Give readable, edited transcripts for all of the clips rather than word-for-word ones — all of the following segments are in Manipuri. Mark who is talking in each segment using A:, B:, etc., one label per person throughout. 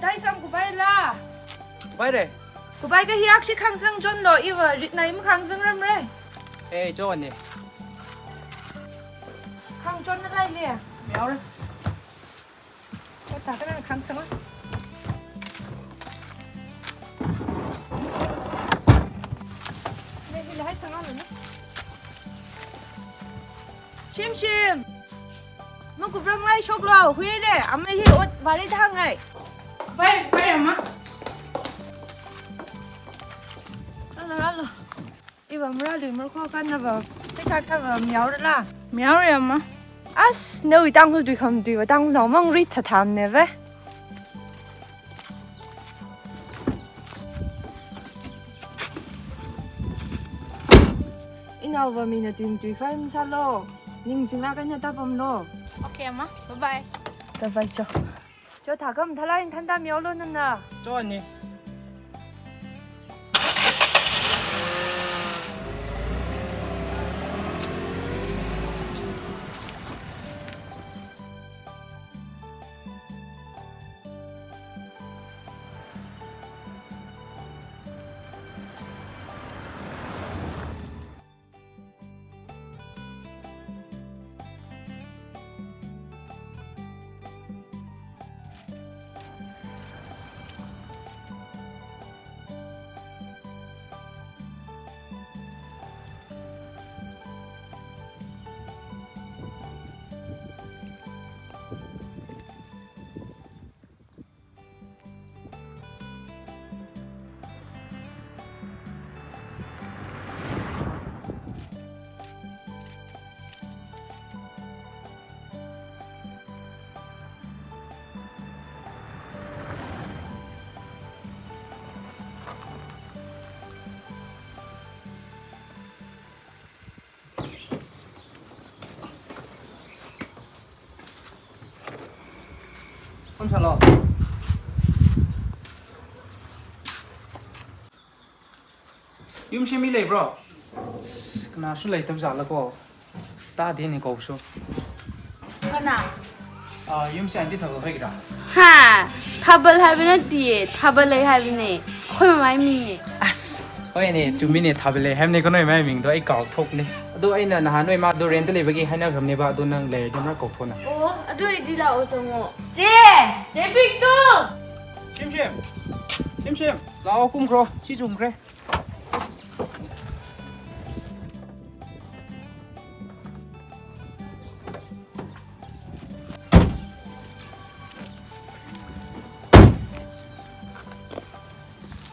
A: ได้สั่งกูไปละ
B: ไปเลย
A: กูไปก็อยากชิคังซังจนหล่ออีวะริดไหนมึงคังซังเริ่มเลย
B: เอ้ยโจ้นี่
A: คังจนอะไรเนี่ย
B: ไม่เอาเลย
A: ก็ตาก็นั่งคังซังวะนี่ให้ซังเอาหน่อยนะชิมมึงกูเรื่องไรชกเราคุยได้อ่ะไม่ที่อดวาริทางไง
C: ไปอ่ะมะ
A: อะไรอีวันมื่อไหร่มึงเข้ากันนะแบบไม่สักกันแบบเหมียวเลยล่ะ
C: เหมียวเลยมะ
A: เนื้อตั้งหุ่นดูคำดูตั้งน้องมั่งริดทำเนี่ยเว้ยอินเอาว่ามีนาทีดูกันซะโลนิ่งจริงแล้วกันเนี่ยตาผมโล
C: โอเคมะบ๊ายบาย
A: บ๊ายบายจ้าถ้าก็มันทลายทันตาเหมียวเลยนั่นน่ะ
B: โจ้นี่คนฉลาดยุ่งใช่ไหมเลยบรอน่าสุดเลยตั้งใจแล้วก็ตาดีนี่ก็สู้
C: ก็น่ะ
B: ยุ่งใช่อันที่ทำก็ให้กัน
C: ฮะทับเบิลให้เป็นดีทับเบิลเลยให้เป็นเนี่ยค่อยมาไม่มีเนี่ย
B: เฮ้ยนี่จุ่มนี่ทับเลยให้เนี่ยก็หน่อยไม่มิงตัวไอ้เก่าทุกนี่ดูไอ้นั่นนะฮะหน่อยมาดูเรนต์เลยเมื่อกี้ให้นักคำนี้บ้าดูนั่งเลยจนน่าเก่าทุนอ่ะ
C: โอ้ดูดีละโอ้สงบเจ๊ปิ๊กตู้
B: ชิมเราคุ้มครองชี้จุ่มเลย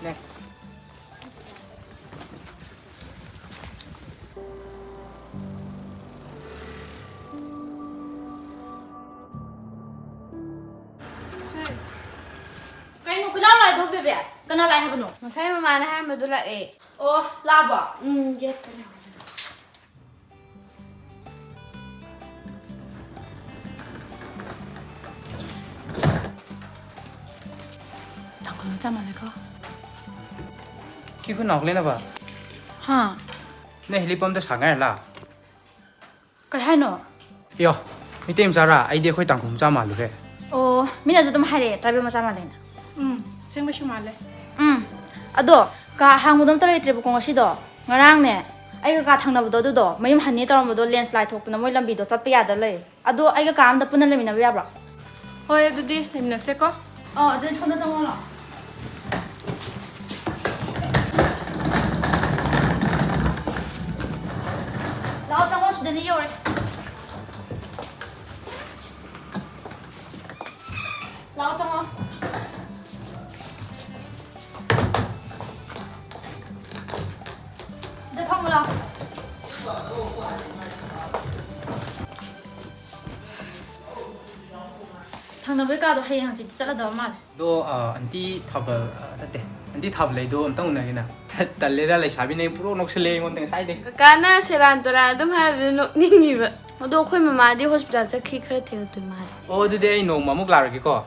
B: เนี่ย
C: ก็น่าไรครับหนูมาใช้มานะฮะมาดูแลเองโอ้ลาบอ่ะเย็ดไปแล้วจังคนจำอะไรก็
B: คิดคุณออกเลยนะบ่
C: ฮะ
B: เนี่ยรีบปั๊มจะสั่งไงล่ะ
C: ก็ให้หนู
B: ยอไม่เต็มสาระไอเดียค่อยต่างผมจำมาเลย
C: โอ้ไม่น่าจะต้องให้เลยแต่เป็นมาจำมาเลยนะเชื่อไม่ชั่วมาเลย아도 가 항무덤 떨어질 때 보고 것이도 nga랑네 아이가 가 탕나보도도 매임 한니 떨어모도 랜슬라이드 톡구나 모이 람비도 zatpa 야달래 아도 아이가 감다 뿌는 람이나 왜 야브라
A: 어 얘도디 렘나 쓸거
C: 아들 전화 정원아 나와 정원 시대는 이월에 나와 정원 당나블까도 해양 진짜 잘라다 말.
B: 너 안티 탑을 됐대. 안티 탑 레도 엄청 나기나. 달래다 레 샤비네 프로 녹슬레 뭔데 사이데.
C: 까나 세란도라 좀 하면 녹닝이봐. 너 코이만 마디 호스피탈 저키 그래 되어도 말.
B: 어디데 너 마목 라르기고.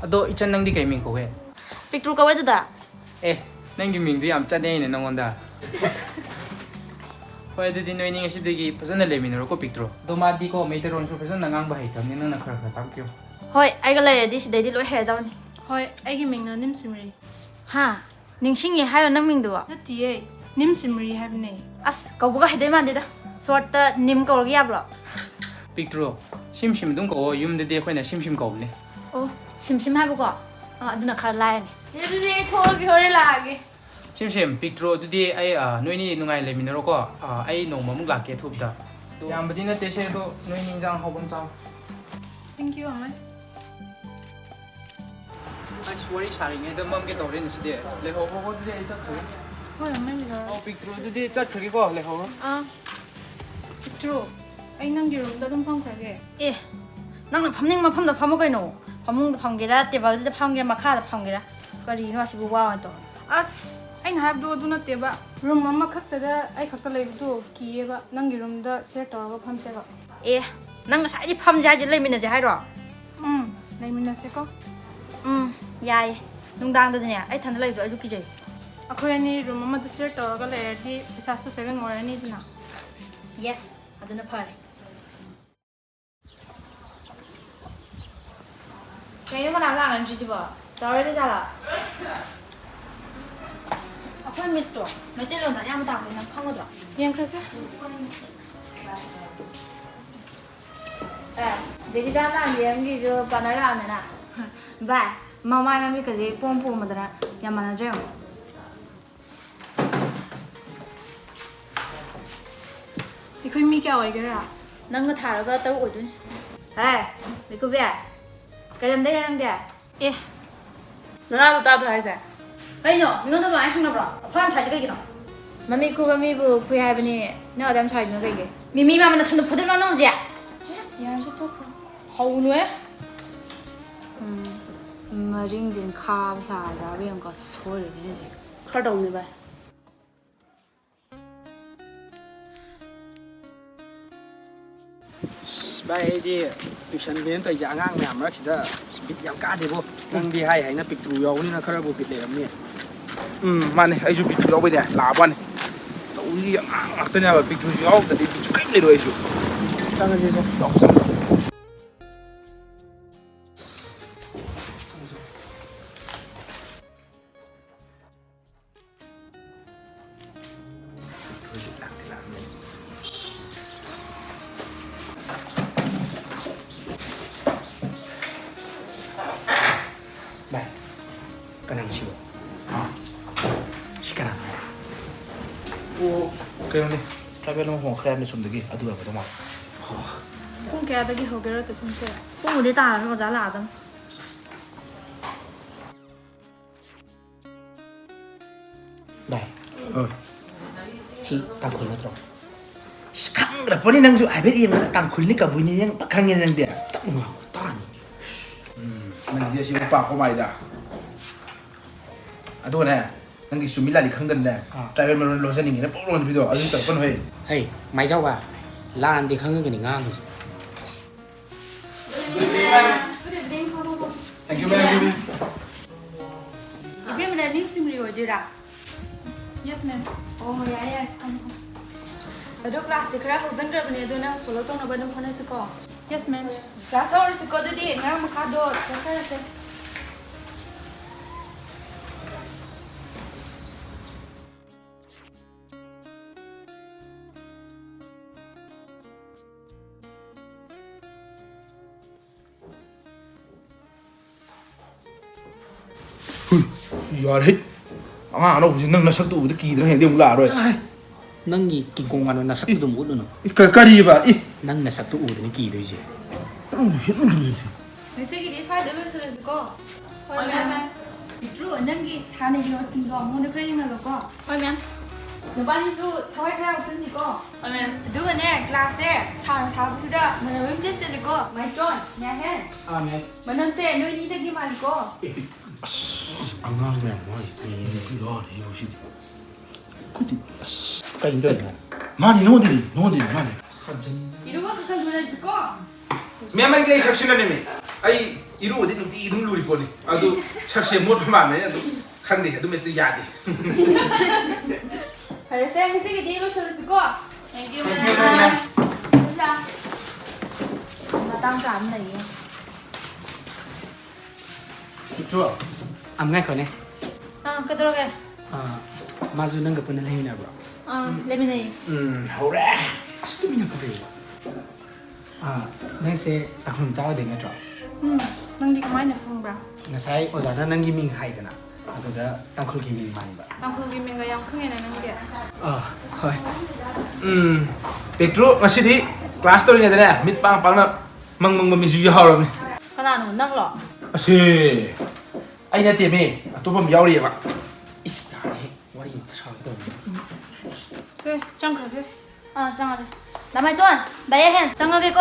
B: 너 이천 낭디 게이밍 거게.
C: 빅트루가 왜다?
B: 에, 낭기 민도 암짜네네 너건다. ꯍꯣꯏ ꯑꯗꯨꯗꯤ ꯅꯣꯏꯅꯤ ꯉꯁꯤꯗꯒꯤ ꯐꯖꯅ ꯂꯩꯃꯤꯟꯅꯔꯣꯀꯣ ꯄꯤꯛꯇ꯭ꯔꯣ ꯑꯗꯣ ꯃꯥꯗꯤꯀꯣ ꯃꯩꯇꯩꯔꯣꯟꯁꯨ ꯐꯖꯅ ꯉꯥꯡꯕ ꯍꯩꯇꯕꯅꯤ ꯅꯪꯅ ꯈꯔ ꯈꯔ ꯇꯥꯛꯄꯤꯌꯨ
C: ꯍꯣꯏ ꯑꯩꯒ ꯂꯩꯔꯗꯤ ꯁꯤꯗꯩꯗꯤ ꯂꯣꯏ ꯍꯩꯔꯗꯕꯅꯤ
A: ꯍꯣꯏ ꯑꯩꯒꯤ ꯃꯤꯡꯅ ꯅꯤꯝꯁꯤꯃꯔꯤ
C: ꯍꯥ ꯅꯤꯡꯁꯤꯡꯉꯦ ꯍꯥꯏꯔꯣ ꯅꯪ ꯃꯤꯡꯗꯨꯕꯣ
A: ꯅꯠꯇꯤꯌꯦ ꯅꯤꯝꯁꯤꯃꯔꯤ ꯍꯥꯏꯕꯅꯦ
C: ꯑꯁ ꯀꯧꯕꯒ ꯍꯩꯗꯣꯏ ꯃꯥꯟꯗꯦꯗ ꯁꯣꯔꯠꯇ ꯅꯤꯝ ꯀꯧꯔꯒ ꯌꯥꯕ꯭ꯔꯣ
B: ꯄꯤꯛꯇ꯭ꯔꯣ ꯁꯤꯝ ꯑꯗꯨꯝ ꯀꯧꯑꯣ ꯌꯨꯝꯗꯗꯤ ꯑꯩꯈꯣꯏꯅ ꯁꯤꯝ ꯀꯧꯕꯅꯦ
C: ꯑꯣ ꯁꯤꯝ ꯍꯥꯏꯕꯀꯣ ꯑꯗꯨꯅ ꯈꯔ ꯂꯥꯏꯔꯅꯤ ꯑꯗꯨꯗꯤ ꯑꯩ ꯊꯣꯛꯑꯒꯦ ꯍꯣꯔꯦꯟ ꯂꯥꯛꯑꯒꯦ
B: ꯁꯤꯝ ꯄꯤꯛꯇ꯭ꯔꯣ ꯑꯗꯨꯗꯤ ꯑꯩ ꯅꯣꯏꯅꯤ ꯅꯨꯡꯉꯥꯏ ꯂꯩꯃꯤꯟꯅꯔꯣꯀꯣ ꯑꯩ ꯅꯣꯡꯃꯃꯨꯛ ꯂꯥꯛꯀꯦ ꯊꯨꯕꯗ ꯌꯥꯝꯕꯗꯤ ꯅꯠꯇꯦꯁꯦ ꯑꯗꯣ ꯅꯣꯏꯅꯤ ꯏꯟꯖꯥꯡ ꯍꯥꯎꯕ ꯆꯥꯎ
A: ꯊꯦꯡꯛ ꯌꯨ ꯑꯃꯥꯏ
B: ꯑꯩꯁ ꯋꯥꯔꯤ ꯁꯥꯔꯤꯉꯩꯗ ꯃꯝꯒꯦ ꯇꯧꯔꯦꯅꯦ ꯁꯤꯗꯤ ꯂꯩꯍꯧꯕꯀꯣ ꯑꯗꯨꯗꯤ ꯑꯩ ꯆꯠꯈ꯭ꯔꯒꯦ
A: ꯍꯣꯏ ꯑꯃꯥꯏ ꯂꯩꯍꯧꯔꯣ
B: ꯄꯤꯛꯇ꯭ꯔꯣ ꯑꯗꯨꯗꯤ ꯆꯠꯈ꯭ꯔꯒꯦꯀꯣ ꯂꯩꯍꯧꯔꯣ
A: ꯄꯤꯛꯇ꯭ꯔꯨ ꯑꯩ ꯅꯪꯒꯤ ꯔꯨꯝꯗ ꯑꯗꯨꯝ ꯐꯝꯈ꯭ꯔꯒꯦ
C: ꯑꯦ ꯅꯪꯅ ꯐꯝꯅꯤꯡꯕ ꯃꯐꯝꯗ ꯐꯝꯃꯨ ꯀꯩꯅꯣ ꯐꯃꯨꯡꯗ ꯐꯝꯒꯦꯔꯥ ꯇꯦꯕꯜꯁꯤꯗ ꯐꯝꯒꯦꯔꯥ ꯃꯈꯥꯗ ꯐꯝꯒꯦꯔꯥ ꯀꯔꯤꯅꯣ ꯑꯁꯤꯕꯨ ꯋꯥ ꯑꯣꯏꯅ ꯇꯧꯔ
A: ꯑꯁ ꯑꯩꯅ ꯍꯥꯏꯕꯗꯣ ꯑꯗꯨ ꯅꯠꯇꯦꯕ ꯔꯨꯝ ꯑꯃꯈꯛꯇꯗ ꯑꯩ ꯈꯛꯇ ꯂꯩꯕꯗꯣ ꯀꯤꯌꯦꯕ ꯅꯪꯒꯤ ꯔꯨꯝꯗ ꯁꯦꯌꯔ ꯇꯧꯔꯒ ꯐꯝꯁꯦꯕ
C: ꯑꯦ ꯅꯪ ꯉꯁꯥꯏꯗꯤ ꯐꯝꯁꯦ ꯍꯥꯏꯁꯦ ꯂꯩꯃꯤꯟꯅꯁꯦ ꯍꯥꯏꯔꯣ
A: ꯂꯩꯃꯤꯟꯅꯁꯦꯀꯣ
C: ꯌꯥꯏꯌꯦ ꯅꯨꯡꯗꯥꯡꯗꯗꯤꯅꯦ ꯑꯩ ꯊꯟꯗ ꯂꯩꯕꯗꯣ ꯑꯩꯁꯨ ꯀꯤꯖꯩ
A: ꯑꯩꯈꯣꯏ ꯑꯅꯤ ꯔꯨꯝ ꯑꯃꯗ ꯁꯦꯌꯔ ꯇꯧꯔꯒ ꯂꯩꯔꯗꯤ ꯄꯩꯁꯥꯁꯨ ꯁꯦꯚꯤꯡ ꯑꯣꯏꯔꯅꯤꯗꯅ
C: ꯌꯦꯁ ꯑꯗꯨꯅ ꯐꯔꯦ ꯀꯩꯅꯣ ꯀꯅꯥꯝ ꯂꯥꯛꯅꯗ꯭ꯔꯤꯁꯤꯕꯣ ꯇꯧꯔꯗꯤ ꯖꯥꯠꯂꯣ ꯑꯩꯈꯣꯏ ꯃꯤꯁꯇꯣ ꯃꯩꯇꯩꯂꯣꯟꯗ ꯑꯌꯥꯝꯕ ꯇꯥꯛꯄꯅꯤ ꯅꯪ ꯈꯪꯒꯗ꯭ꯔꯣ
A: ꯌꯦꯡꯈ꯭ꯔꯁꯦ
C: ꯖꯦꯀꯤꯆꯥꯟ ꯃꯥꯟꯕꯤꯑꯝꯒꯤꯁꯨ ꯄꯥꯔꯠꯅꯔ ꯂꯥꯛꯑꯝꯃꯦꯅ ꯚꯥꯏ ꯃꯃꯥꯏ ꯃꯃꯤꯠꯀꯁꯦ ꯄꯣꯝꯗꯅ ꯌꯥꯝ ꯃꯥꯟꯅꯗ꯭ꯔꯦ ꯌꯦꯡꯉꯣ
A: ꯑꯩꯈꯣꯏ ꯃꯤ ꯀꯌꯥ ꯑꯣꯏꯒꯦꯔꯥ
C: ꯅꯪꯒ ꯊꯥꯔꯒ 3 ꯑꯣꯏꯗꯣꯏꯅꯤ ꯂꯩꯀꯨꯕꯤ ꯀꯩ ꯂꯝꯗꯩꯔ ꯅꯪꯗꯤ
A: ꯑꯦ ꯅꯪꯕꯨ ꯇꯥꯗ꯭ꯔꯣ ꯍꯥꯏꯁꯦ
C: ꯀꯩꯅꯣ ꯃꯤꯉꯣꯟꯗ ꯑꯗꯨꯃꯥꯏꯅ ꯍꯪꯅꯕ꯭ꯔꯣ ꯑꯩꯈꯣꯏ ꯌꯥꯝ ꯁꯥꯏꯗꯤ ꯀꯩꯒꯤꯅꯣ ꯃꯃꯤ ꯈꯨꯕ ꯃꯤꯕꯨ ꯈꯨꯏ ꯍꯥꯏꯕꯅꯤ ꯅꯪ ꯑꯗꯨ ꯌꯥꯝ ꯁꯥꯏꯗꯨꯅ ꯀꯩꯒꯤ ꯃꯤ ꯃꯥꯃꯅ ꯁꯟꯗꯣ ꯐꯨꯗꯣꯏꯅꯣ ꯅꯪ ꯍꯧꯖꯤꯛ
A: ꯌꯥꯔꯁꯦ ꯇꯣꯛꯈ꯭ꯔꯣ
C: ꯍꯧꯅꯨꯍꯦ ꯃꯔꯤꯡꯁꯤꯡ ꯈꯥꯕ ꯁꯥꯕ꯭ꯔꯥꯕ ꯌꯦꯡꯀꯣ ꯁꯣꯏꯔꯗꯤ ꯍꯧꯖꯤꯛ
A: ꯈꯔ ꯇꯧꯅꯤ ꯚꯥꯏ
D: ꯚꯥꯏ ꯑꯩꯗꯤ ꯇ꯭ꯌꯨꯁꯟꯅꯦꯅ ꯇꯧꯔꯤꯁꯦ ꯑꯉꯥꯡ ꯃꯌꯥꯝ ꯃꯔꯛꯁꯤꯗ ꯕꯤꯠ ꯌꯥꯝ ꯀꯥꯗꯦꯕꯣ ꯅꯪꯗꯤ ꯍꯥꯏꯅ ꯄꯤꯛꯇ꯭ꯔꯨ ꯌꯥꯎꯕꯅꯤꯅ ꯈꯔꯕꯨ ꯕꯤꯠ ꯂꯩꯔꯝꯅꯤ
E: ꯃꯥꯅꯦ ꯑꯩꯁꯨ ꯄꯤꯛꯇ꯭ꯔꯨ ꯌꯥꯎꯕꯩꯅꯦ ꯂꯥꯛꯑꯕꯅꯤ ꯇꯧꯔꯤꯁꯤ ꯑꯉꯥꯡ ꯉꯥꯛꯇꯅꯦꯕ ꯄꯤꯛꯇ꯭ꯔꯨꯁꯨ ꯌꯥꯎꯗ꯭ꯔꯗꯤ ꯕꯤꯠꯁꯨ ꯀꯔꯤꯝ ꯂꯩꯔꯣꯏ ꯑꯩꯁꯨ
D: ꯆꯪꯉꯁꯤ
E: ꯆꯪꯉꯣ
D: ꯚꯥꯏ ꯀꯅꯥꯅ ꯁꯤꯕꯣ ꯁꯤ ꯀꯅꯥꯅꯣ
E: ꯀꯩꯅꯣꯅꯦ ꯇ꯭ꯔꯥꯏꯕꯦꯜ ꯑꯃ ꯍꯣꯡꯈ꯭ꯔꯦ ꯍꯥꯏꯕꯅꯤ ꯁꯣꯝꯗꯒꯤ ꯑꯗꯨ ꯑꯣꯏꯔꯝꯒꯗꯧ ꯃꯥꯜꯂꯦ
A: ꯄꯨꯡ ꯀꯌꯥꯗꯒꯤ ꯍꯧꯒꯦꯔꯥ ꯇꯨꯏꯁꯟꯁꯦ
C: ꯄꯨꯡꯕꯨꯗꯤ ꯇꯥꯔꯅꯤ ꯑꯣꯖꯥ ꯂꯥꯛꯑꯗꯝ
D: ꯚꯥꯏ ꯁꯤ ꯇꯥꯡꯈꯨꯜ ꯅꯠꯇ꯭ꯔꯣ ꯈꯪꯈ꯭ꯔꯄꯣꯅꯤ ꯅꯪꯁꯨ ꯍꯥꯏꯐꯦꯠ ꯌꯦꯡꯕꯗ ꯇꯥꯡꯈꯨꯜꯅꯤ ꯀꯕꯨꯏꯅꯤ ꯅꯪ ꯈꯪꯉꯦ ꯅꯪꯗꯤ ꯇꯞꯅ ꯇꯥꯅꯤ
E: ꯅꯪꯗꯤ ꯑꯁꯤ ꯄꯥꯛꯄ ꯃꯥꯏꯗ ꯑꯗꯨꯒꯅꯦ ꯅꯪꯒꯤ ꯆꯨꯝꯃꯤ ꯂꯥꯜꯂꯤ ꯈꯪꯗꯅꯅꯦ ꯇ꯭ꯔꯥꯏꯕꯦꯜ ꯃꯔꯣꯟ ꯂꯣꯟꯖꯅꯤꯡꯉꯦꯅ ꯄꯣꯛ ꯂꯣꯟꯕꯤꯗꯣ ꯑꯗꯨ ꯇꯧꯔꯛꯀꯅꯨ ꯍꯦ
D: ꯍꯩ ꯃꯥꯏꯖꯥꯎꯕ ꯂꯥꯟꯗꯤ ꯈꯪꯉꯒꯅꯤ ꯉꯥꯡꯉꯤꯁꯦ
E: Thank you, ma'am.
C: 이병이랑 림심리 어디라?
A: ꯌꯦꯁ ꯃꯦꯝ
C: 야야 ꯑꯗꯣ ꯀ꯭ꯂꯥꯁꯇꯤ ꯈꯔ ꯍꯧꯖꯟꯈ꯭ꯔꯕꯅꯦ ꯑꯗꯣ ꯅꯪ ꯐꯣꯂꯣ ꯇꯧꯅꯕ ꯑꯗꯨꯝ ꯍꯣꯠꯅꯁꯤꯀꯣ
A: ꯌꯦꯁ ꯃꯦꯝ
C: ꯀ꯭ꯂꯥꯁ ꯍꯧꯔꯁꯤꯀꯣ ꯑꯗꯨꯗꯤ ꯉꯔꯥꯡ ꯃꯈꯥꯗꯣ ꯆꯠꯊꯔꯁꯦ
E: ꯌꯥꯔꯦ ꯑꯉꯥꯡ ꯑꯅꯧꯕꯁꯤ ꯅꯪ ꯅꯁꯛꯇꯨ ꯎꯕꯗ ꯀꯤꯗꯅ ꯍꯌꯦꯡꯗꯤ ꯑꯃꯨꯛ ꯂꯥꯛꯑꯔꯣꯏ
D: ꯅꯪꯒꯤ ꯀꯤꯡꯀꯣꯡ ꯉꯥꯅꯨ ꯅꯁꯛꯇꯨ ꯑꯗꯨꯝ ꯎꯠꯂꯨꯅꯨ
E: ꯀꯔꯤꯕ
D: ꯅꯪ ꯅꯁꯛꯇꯨ ꯎꯗꯅꯤ ꯀꯤꯗꯣꯏꯁꯦ
C: ꯉꯁꯤꯒꯤꯗꯤ ꯁ꯭ꯋꯥꯏꯗ ꯂꯣꯏꯁꯤꯜꯂꯁꯤꯀꯣ ꯍꯣꯏ ꯃꯦꯝ ꯄꯤꯇ꯭ꯔꯨ ꯅꯪꯒꯤ ꯍꯥꯟꯅꯒꯤ ꯅꯣꯠꯁꯤꯡꯗꯣ ꯑꯩꯉꯣꯟꯗ ꯈꯔ ꯌꯦꯡꯍꯜꯂꯣꯀꯣ
A: ꯍꯣꯏ ꯃꯦꯝ
C: ꯅꯨꯄꯥꯅꯤꯁꯨ ꯊꯋꯥꯏ ꯈꯔ ꯌꯥꯎꯁꯟꯁꯤꯀꯣ
A: ꯍꯣꯏ ꯃꯦꯝ
C: ꯑꯗꯨꯒꯅꯦ ꯀ꯭ꯂꯥꯁꯁꯦ ꯁꯥꯅ ꯁꯥꯕꯁꯤꯗ ꯃꯅꯝ ꯑꯃ ꯆꯦꯜꯂꯤꯀꯣ ꯃꯥꯏꯇ꯭ꯔꯣꯟ ꯌꯥꯍꯦꯟ ꯃꯅꯝꯁꯦ ꯅꯣꯏꯅꯤꯗꯒꯤ ꯃꯥꯜꯂꯤꯀꯣ
E: ꯑꯉꯥꯡ ꯃꯌꯥꯝ ꯋꯥꯔꯤꯁꯤꯗꯤ ꯌꯥꯔꯦ ꯁꯤꯗꯤ
D: ꯀꯩꯅꯣ ꯇꯧꯔꯤꯁꯦ
E: ꯃꯥꯅꯤ ꯅꯉꯣꯟꯗꯅꯤ ꯃꯥꯅꯤ
C: 이러고 그kan 놀아줄 거?
E: ꯃꯦꯝ ꯑꯩꯗꯤ ꯑꯩ ꯁꯛꯁꯤꯅꯅꯦꯃꯤ ꯑꯩ ꯏꯔꯨꯕꯗꯤ ꯅꯨꯡꯇꯤꯒꯤ ꯑꯗꯨꯝ ꯂꯨꯔꯤ ꯄꯣꯠꯅꯤ ꯑꯗꯨ ꯁꯛꯁꯦ ꯃꯣꯠꯄ ꯃꯥꯟꯕꯅꯤꯅ ꯑꯗꯨꯝ ꯈꯪꯗꯦ ꯑꯗꯨꯝ ꯍꯦꯛꯇ ꯌꯥꯗꯦ
C: 알았어, 회색이 뒤로 서있을 거.
A: Thank you,
E: ma'am.
C: 자, 나 땅도 안 나요.
D: Picture ngay khỏi này
C: 그대로게.
D: Mazu nang ka punna lehin na bro
C: 레미네.
D: hore stu mina pare nang se takhum chaw de nga tro
A: ꯅꯪꯗꯤ ꯀꯃꯥꯏꯅ ꯈꯪꯕ꯭ꯔꯥ
D: ngasai ozana nang gi ming hai dana aduda tangkhul gi ming man ba
A: ꯇꯥꯡꯈꯨꯜꯒꯤ ꯃꯤꯡꯒ ꯌꯥꯝ ꯈꯪꯉꯦꯅꯦ ꯅꯪꯗꯤ
D: hoi
E: Picture ngasidi class to nya mit pang na mang mi ju yaw ram
C: 하나는 낭러.
E: ase ai na te me atopam yaw ri ba
D: is ya he wari sa do
A: 세 짱가세
C: 장아래. 남아이 좋아. 나야 hen. 장아게 거.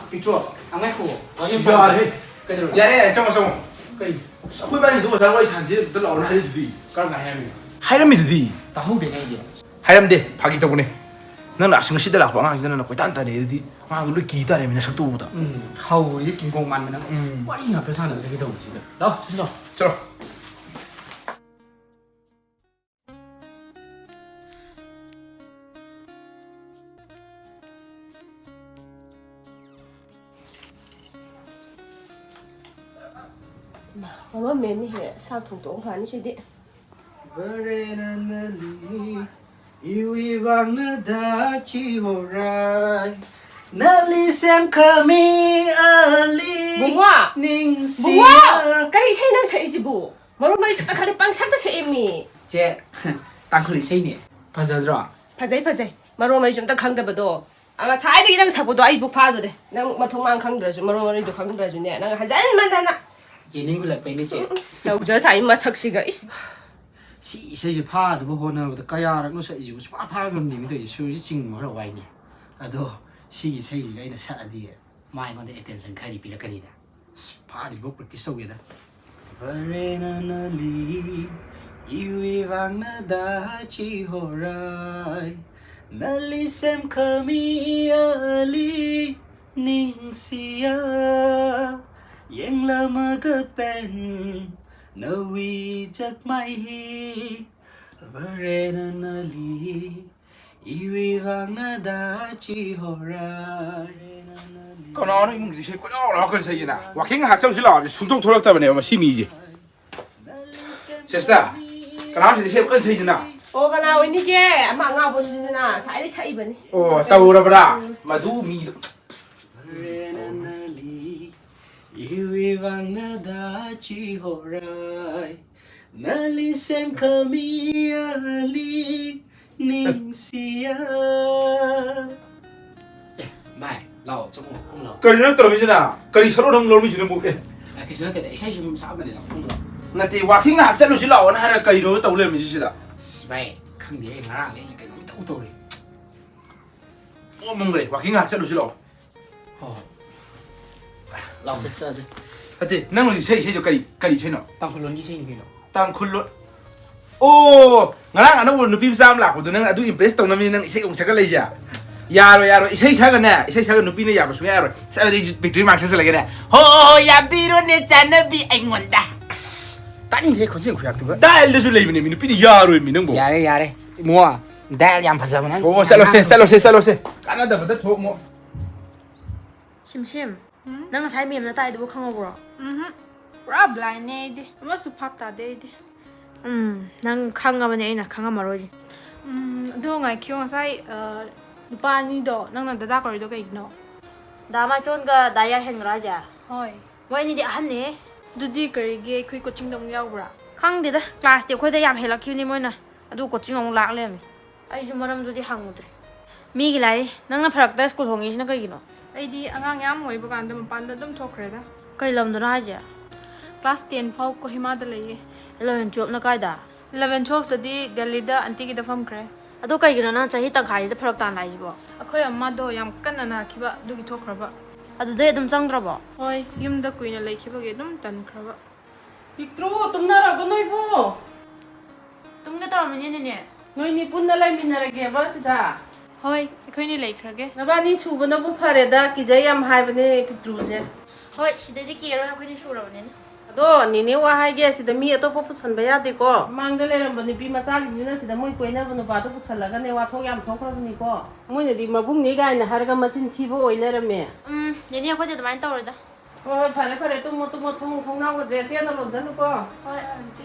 D: picture ngay khu wari
E: ya he
D: cái đó
E: ya re sama sama
D: cái
E: khoi ba ni zo sa wai san ji de law na hai di
D: cái này hay
E: hai ram mi di
D: ta hu de ngay đi
E: hai ram de phagi to ne nang la sing si de la ba ngang na ko tan ta ne di ma lu ki ta ne mi na sa tu da
D: hầu yi king kong man na wari nga pe sa na se ki do si da đó xin lo
E: chalo
F: Mama meni he sa thong tong han chi di.
D: Verenanali iwang da chi horai nali sem kami ali
F: Bunga!
D: ning si
F: Bunga! Kai sai nang sai ji bu. Maro mai ta khali pang sak ta sai mi.
D: che tang khuli sei ni phazadra
F: Phazai. Maro mai jum ta khang da ba do. Anga sai da nang sa bu do ai bu pha do de. Nang ma thong mang khang dra ju maro mai do khang dra ju ne. Nang hajan man da na.
D: ye ning gula pe ni che
F: Tau ja sai ma sak si ga is.
D: si sei ji pha de bo hona da kaya rak no sei ji bu pa pha gam ni mi de su ji ching mo ra wai ni ado si gi sei ji ga ina sa adi mai ngon de attention khai di pi la kani da pha di bo practice so ge da Verenanali iwang da chi horai nali sem kami ali ning sia yang lama ke pen nawi jak mai hi Verenanali iwang da chi horai
E: ko na ni mung ji se ko na ko sai ji na wa king ha chau ji la su dong thorak ta ba ne ma si mi ji sister kana si se ko sai ji na
F: O ka na wi ni ke ama nga bu ni na sai di sai ba ni.
E: oh tau ra bra ma du mi
D: Verenanali iwang da chi horai nali sem kami ali ning sia mai lau cho không lau
E: ka ri na tro mi ji na ka ri saro dong lo mi ji na mu ke
D: cái sự cái đấy sai chúng sao mà để lau không lau
E: na ti wa king ha sa lu ji la wa na ha ka ri no tau le mi ji da
D: mai không để mà ra lấy cái nó tao tôi
E: o mong le wa king ha sa lu ji la
D: lau sơ sơ sơ
E: ati nang lu sai sai jo ka ri sai no
D: tao không luôn đi xin cái nó
E: tang khun lo o ngarang anu nu pi sam la ko du nang adu impress tong na mi nang isai ong sa ka le ja yaro isai sa ga na isai sa ga nu pi ne ya ba su ya ro sa di victory mark sa la ga na ho ya bi ro ne cha na bi ai ngon da
D: ta đi thế còn gì khuyết được
E: da el su le mi ne mi nu pi ni ya ro mi nang bo
D: yare mua đại làm phải sao mà
E: o sa lo se kana da ba da thok mo
C: 심심. 난 삶이 없나 따이도 못 강어 보러.
A: puraa blind ne di amasu phap ta de di
C: 난 강하면 애나 강하 말로지.
A: ꯑꯗꯣ ꯉꯥꯏꯈꯤꯌꯣ ꯉꯁꯥꯏ ꯅꯨꯄꯥ ꯑꯅꯤꯗꯣ ꯅꯪꯅ ꯗꯗꯥ ꯀꯧꯔꯤꯗꯣ ꯀꯩꯒꯤꯅꯣ
C: 나마 쫀가 나야 행라자.
A: ꯍꯣꯏ
C: 뭐이니디 아한네.
A: ꯑꯗꯨꯗꯤ ꯀꯔꯤꯒꯤ ꯑꯩꯈꯣꯏ ꯀꯣꯆꯤꯡꯗ ꯑꯃꯨꯛ ꯌꯥꯎꯕ꯭ꯔꯥ
C: ꯈꯪꯗꯦꯗ ꯀ꯭ꯂꯥꯁꯇꯤ ꯑꯩꯈꯣꯏꯗ ꯌꯥꯝ ꯍꯦꯜꯂꯛꯈꯤꯕꯅꯤ ꯃꯣꯏꯅ ꯑꯗꯨ ꯀꯣꯆꯤꯡ ꯑꯃꯨꯛ ꯂꯥꯛ ꯂꯩꯔꯝꯃꯤ ꯑꯩꯁꯨ ꯃꯔꯝꯗꯨꯗꯤ ꯍꯪꯉꯨꯗ꯭ꯔꯦ ꯃꯤꯒꯤ ꯂꯥꯏꯔꯤ ꯅꯪꯅ ꯐꯔꯛꯇ ꯁ꯭ꯀꯨꯜ ꯍꯣꯡꯉꯤꯁꯤꯅ ꯀꯩꯒꯤꯅꯣ
A: ꯑꯩꯗꯤ ꯑꯉꯥꯡ ꯌꯥꯝ ꯑꯣꯏꯕ ꯀꯥꯟꯗ ꯃꯄꯥꯟꯗ ꯑꯗꯨꯝ ꯊꯣꯛꯈ꯭ꯔꯦꯗ
C: ꯀꯩ ꯂꯝꯗꯅꯣ ꯍꯥꯏꯁꯦ
A: ꯀ꯭ꯂꯥꯁ 10 ꯐꯥꯎ ꯀꯣꯍꯤꯃꯥꯗ ꯂꯩꯌꯦ
C: 11 12ꯅ ꯀꯥꯏꯗ
A: 11 12ꯇꯗꯤ ꯗꯦꯜꯂꯤꯗ ꯑꯟꯇꯤꯒꯤꯗ ꯐꯝꯈ꯭ꯔꯦ
C: ꯑꯗꯣ ꯀꯩꯒꯤꯅꯣ ꯅꯪ ꯆꯍꯤ ꯇꯪꯈꯥꯏꯁꯤꯗ ꯐꯔꯛ ꯇꯥꯅ ꯂꯥꯛꯏꯁꯤꯕꯣ
A: ꯑꯩꯈꯣꯏ ꯑꯃꯗꯣ ꯌꯥꯝ ꯀꯟꯅ ꯅꯥꯈꯤꯕ ꯑꯗꯨꯒꯤ ꯊꯣꯛꯈ꯭ꯔꯕ
C: ꯑꯗꯨꯗꯩ ꯑꯗꯨꯝ ꯆꯪꯗ꯭ꯔꯕꯣ
A: ꯍꯣꯏ ꯌꯨꯝꯗ ꯀꯨꯏꯅ ꯂꯩꯈꯤꯕꯒꯤ ꯑꯗꯨꯝ ꯇꯟꯈ꯭ꯔꯕ
F: Pictru tumnaraba noi bo.
C: ꯇꯨꯝꯒꯦ ꯇꯧꯔꯝꯃꯤꯅꯦ
F: Noi ni punna lai minarage ba sida.
A: ꯍꯣꯏ ꯑꯩꯈꯣꯏꯅꯤ ꯂꯩꯈ꯭ꯔꯒꯦ
F: Nabani subana bu fareda ki jayam haibane Pictru je.
C: ꯍꯣꯏ ꯁꯤꯗꯩꯗꯤ ꯀꯦꯔꯣꯏ ꯑꯩꯈꯣꯏꯗꯤ ꯁꯨꯔꯕꯅꯤꯅ
F: Ado nini wa haige sida mi atopa pusanba yade ko. Mangda leramba ni pi macha ni sida moi koina bu no ba to pusalaga ne wa thok yam thokrabni ko. Moi na di mabung ni gai na harga machin thibo oinarame.
C: ꯌꯦꯅꯤ ꯑꯩꯈꯣꯏꯗꯤ ꯑꯗꯨꯃꯥꯏꯅ ꯇꯧꯔꯣꯏꯗ
F: ꯍꯣꯏ ꯐꯔꯦ ꯐꯔꯦ ꯇꯨꯝꯃꯣ ꯇꯨꯝꯃꯣ ꯊꯣꯡꯅꯥꯎꯒꯁꯦ ꯆꯦꯅ ꯂꯣꯟꯖꯜꯂꯨꯀꯣ
C: ꯍꯣꯏ ꯑꯟꯇꯤ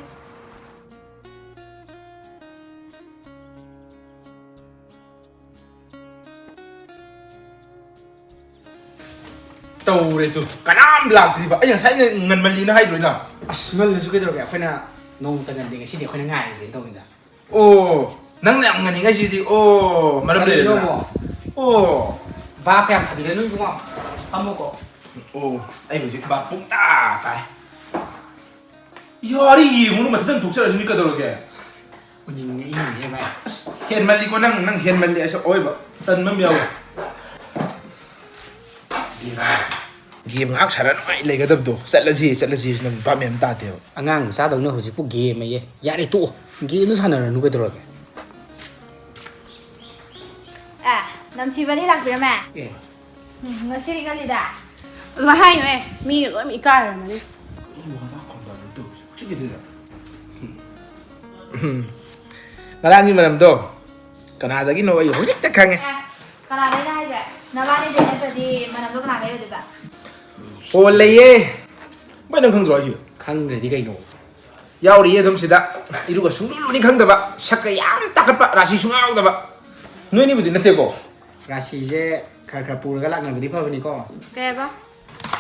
E: ꯇꯧꯔꯦ ꯇꯨ ꯀꯅꯥꯝ ꯂꯥꯛꯇ꯭ꯔꯤꯕ ꯑꯩ ꯉꯁꯥꯏ ꯉꯟꯃꯜꯂꯤꯅ ꯍꯥꯏꯗ꯭ꯔꯣꯏꯅ
D: ꯑꯁ ꯉꯜꯂꯁꯨ ꯀꯩꯗꯧꯔꯒꯦ ꯑꯩꯈꯣꯏꯅ ꯅꯣꯡꯃꯇ ꯉꯟꯗꯦ ꯉꯁꯤꯗꯤ ꯑꯩꯈꯣꯏꯅ ꯉꯥꯏꯔꯁꯦ ꯇꯧꯅꯤꯗ
E: ꯑꯣ ꯅꯪꯅ ꯌꯥꯝ ꯉꯟꯅꯤꯡꯉꯩꯁꯤꯗꯤ ꯑꯣ ꯃꯔꯝ ꯂꯩꯔꯦꯗꯅ ꯑꯣ
D: ꯚꯥꯞ ꯀꯌꯥꯝ ꯐꯕꯤꯔꯅꯨ 이bungo ꯐꯝꯃꯣꯀꯣ
E: ꯑꯣ ꯑꯩ ꯍꯧꯖꯤꯛ ꯕꯥ ꯄꯨꯡ ꯇꯥꯏ ꯌꯥꯔꯤ ꯌꯦꯡꯉꯨꯅ ꯃꯊꯛꯇꯪ ꯊꯣꯛꯆꯔꯁꯤꯅꯤ ꯀꯩꯗꯧꯔꯒꯦ
D: ꯎꯅꯤꯡꯉꯦ ꯏꯪꯉꯦ ꯚꯥꯏ
E: ꯑꯁ ꯍꯦꯟꯃꯜꯂꯤꯀꯣ ꯅꯪ ꯍꯦꯟꯃꯜꯂꯤ ꯑꯁ ꯑꯣꯏꯕ ꯇꯟꯕ ꯑꯃ ꯌꯥꯎꯋꯦ ꯒꯦꯝ ꯉꯥꯏꯍꯥꯛ ꯁꯥꯟꯅ ꯅꯨꯡꯉꯥꯏ ꯂꯩꯒꯗꯕꯗꯣ ꯆꯠꯂꯁꯤ ꯅꯪ ꯚꯥꯞ ꯃꯌꯥꯝ ꯇꯥꯗꯦꯕ
D: ꯑꯉꯥꯡ ꯃꯆꯥꯗꯧꯅ ꯍꯧꯖꯤꯛꯄꯨ ꯒꯦꯝ ꯑꯌꯦ ꯌꯥꯔꯦ ꯇꯣꯛꯑꯣ ꯒꯦꯝꯗꯣ ꯁꯥꯟꯅꯔꯅꯨ ꯀꯩꯗꯧꯔꯒꯦ
C: 남친이 락비라며
D: ꯑꯦ
C: ngasi ngalida
F: ꯑꯗꯨꯃꯥꯏ ꯍꯥꯏꯅꯣꯍꯦ ꯃꯤꯒ ꯂꯣꯏꯅ ꯏꯀꯥꯏꯔꯝꯃꯅꯤ
E: ꯉꯔꯥꯡꯒꯤ ꯃꯔꯝꯗꯣ ꯀꯅꯥꯗꯒꯤꯅꯣ ꯑꯩ ꯍꯧꯖꯤꯛꯇ ꯈꯪꯉꯦ
C: kanaday na haja nabani de natadi manamdo kanaday odiba
E: ꯑꯣ ꯂꯩꯌꯦ ꯃꯣꯏ ꯅꯪ ꯈꯪꯗ꯭ꯔꯣ ꯑꯩꯁꯨ
D: ꯈꯪꯗ꯭ꯔꯗꯤ ꯀꯩꯅꯣ
E: ꯌꯥꯎꯔꯤꯌꯦ ꯑꯗꯨꯝ ꯁꯤꯗ 이루가 ꯁꯨꯡꯂꯨꯅꯤ ꯈꯪꯗꯕ ꯁꯛꯀ ꯌꯥꯝ ꯇꯥꯈꯠꯄ ꯔꯥꯁꯤ ꯁꯨꯡ ꯌꯥꯎꯗꯕ ꯅꯣꯏꯅꯤꯕꯨꯗꯤ ꯅꯠꯇꯦꯀꯣ
D: ꯔꯥꯁꯤꯁꯦ ꯈꯔ ꯄꯨꯔꯒ ꯂꯥꯛꯅꯕꯗꯤ ꯐꯕꯅꯤꯀꯣ
C: kayaba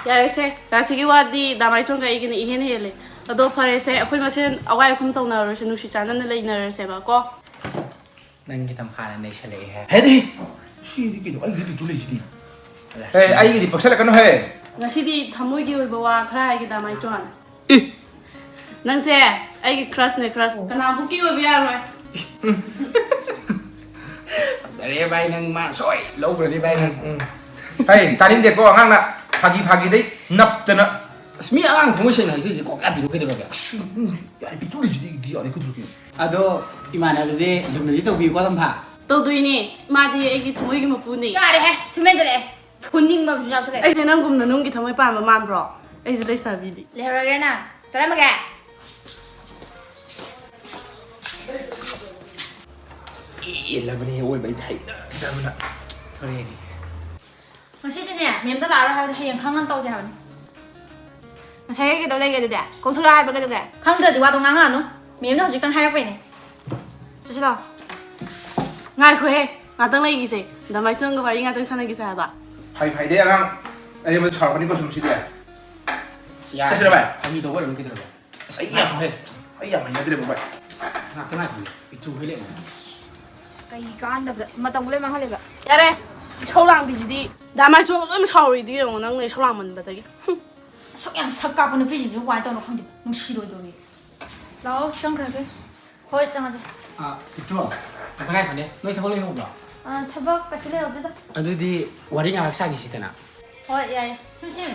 F: ꯌꯥꯔꯦꯁꯦ ꯔꯥꯁꯤꯒꯤ ꯋꯥꯗꯤ ꯗꯥꯃꯥꯏꯆꯣꯡꯒ ꯑꯩꯒꯤꯅ ꯏꯍꯦꯟ ꯍꯦꯜꯂꯦ ꯑꯗꯣ ꯐꯔꯦꯁꯦ ꯑꯩꯈꯣꯏ ꯃꯁꯦꯟ ꯑꯋꯥꯏ ꯑꯈꯨꯝ ꯇꯧꯅꯔꯁꯦ ꯅꯨꯡꯁꯤ ꯆꯥꯟꯅꯅ ꯂꯩꯅꯔꯁꯦꯕ ꯀꯣ
D: ꯅꯪꯒꯤ ꯇꯝꯐꯥꯅ ꯅꯩꯁꯜꯂꯛꯑꯦ ꯍꯦ
E: ꯍꯦꯗꯤ ꯁꯤꯗꯤ ꯀꯩꯅꯣ ꯑꯩꯒꯤꯗꯤ ꯕꯤꯇꯨ ꯂꯩꯁꯤꯗꯤ ꯍꯦ ꯑꯩꯒꯤꯗꯤ ꯄꯛꯁꯜꯂꯛꯀꯅꯣ ꯍꯦ
F: ꯉꯁꯤꯗꯤ ꯊꯃꯣꯏꯒꯤ ꯑꯣꯏꯕ ꯋꯥ ꯈꯔ ꯍꯥꯏꯒꯦ ꯗꯥꯃꯥꯏꯆꯣꯟ
E: ꯏ
F: ꯅꯪꯁꯦ ꯑꯩꯒꯤ ꯀ꯭ꯔꯁꯅꯦ ꯀ꯭ꯔꯁ ꯀꯅꯥꯕꯨꯛꯀꯤ ꯑꯣꯏꯕ ꯌꯥꯔꯣꯏ
D: ꯐꯖꯔꯦ ꯚꯥꯏ ꯅꯪ ꯃꯥ ꯁꯣꯏ ꯂꯧꯈ꯭ꯔꯅꯤ ꯚꯥꯏ ꯅꯪ
E: ꯍꯦ ꯇꯥꯅꯤꯡꯗꯦꯀꯣ ꯑꯉꯥꯡꯅ ꯐꯥꯒꯤꯗꯩ ꯅꯞꯇꯅ
D: ꯑꯁ ꯃꯤ ꯑꯉꯥꯡ ꯊꯃꯣꯏ ꯁꯦꯡꯅ ꯍꯥꯏꯁꯤꯁꯦ ꯀꯣꯛ ꯌꯥꯕꯤꯔꯨ ꯀꯩꯗꯧꯔꯒꯦ
E: ꯌꯥꯔꯦ ꯕꯤꯇꯨ ꯂꯩꯁꯤꯗꯤ ꯑꯩꯒꯤꯗꯤ ꯌꯥꯔꯦ ꯀꯩꯗꯧꯔꯒꯦ
D: ꯑꯗꯣ ꯏꯃꯥꯟꯅꯕꯁꯦ ꯂꯨꯝꯅꯗꯤ ꯇꯧꯕꯤꯌꯨꯀꯣ ꯇꯝꯐꯥ
F: ꯇꯧꯗꯣꯏꯅꯦ ꯃꯥꯗꯤ ꯑꯩꯒꯤ ꯊꯃꯣꯏꯒꯤ ꯃꯄꯨꯅꯤ
C: yarehe sumendele puning ma bujau sale
F: ꯑꯩꯁꯦ ꯅꯪꯒꯨꯝꯅ ꯅꯨꯡꯒꯤ ꯊꯃꯣꯏ ꯄꯥꯟꯕ ꯃꯥꯟꯕ꯭ꯔോ ꯑꯩꯁꯦ ꯂꯩꯁꯥꯕꯤꯗꯤ
C: lehragena salamage
E: ꯏꯜꯂꯕꯅꯤ ꯑꯣꯏꯕ ꯑꯩꯗꯤ ꯍꯩꯅꯗꯕꯅ
D: ꯊꯣꯔꯛꯑꯦꯅꯤ
C: ngasidine memda laro ha hayang khangan tawje habani ngasai ke dole ge de ko thula ha ba ge de khangdradi wa do nganga no memda hojik tang hayak paine chusida
F: ꯉꯥꯏꯈꯣꯍꯦ ꯉꯥꯛꯇꯪ ꯂꯩꯈꯤꯁꯦ ꯗꯥꯃꯥꯏꯆꯣꯡꯒ ꯋꯥꯔꯤ ꯉꯥꯛꯇꯪ ꯁꯥꯟꯅꯈꯤꯁꯦ ꯍꯥꯏꯕ
E: ꯐꯩꯗꯦ ꯑꯉꯥꯡ ꯑꯩ ꯑꯃ ꯁꯥꯎꯔꯛꯀꯅꯤꯀꯣ ꯁꯨꯝꯁꯤꯗꯤ
D: ꯆꯠꯁꯤꯔ ꯚꯥꯏ ꯐꯥꯒꯤ ꯇꯧꯕ ꯑꯣꯏꯔꯝ ꯀꯩꯗꯧꯔꯒꯦ
E: ꯑꯁ ꯑꯩ ꯌꯥꯝ ꯍꯩꯅꯗ꯭ꯔꯦꯕ ꯚꯥꯏ
D: ꯉꯥꯛꯇꯪ ꯉꯥꯏꯈꯣ ꯄꯤꯛꯆꯨ ꯍꯣꯏ ꯂꯩ
C: kai kaandabda matam gule mangaleba
F: ꯌꯥꯔꯦ ꯏꯁꯧ ꯂꯥꯡꯕꯤꯁꯤꯗꯤ ꯗꯥꯃꯥꯏꯆꯣꯡꯒ ꯂꯣꯏꯅ ꯁꯥꯎꯔꯤꯗꯨ ꯌꯦꯡꯉꯣ ꯅꯪꯅ ꯏꯁꯧ ꯂꯥꯡꯃꯟꯕꯗꯒꯤ
C: sok yang sakka pun pi ji wai taw no khang di nusiro do ni
A: ꯂꯥꯛꯑꯣ ꯆꯪꯈ꯭ꯔꯁꯦ
C: hoi changaje
D: ꯄꯤꯛꯆꯨ ꯉꯥꯛꯇꯪ ꯉꯥꯏꯈꯣꯅꯦ ꯅꯣꯏ ꯊꯕꯛ ꯂꯩꯍꯧꯕ꯭ꯔꯣ
C: thabak kasile odida
D: ꯑꯗꯨꯗꯤ ꯋꯥꯔꯤ ꯉꯥꯏꯍꯥꯛ ꯁꯥꯈꯤꯁꯤꯗꯅ
C: hoi yai simsim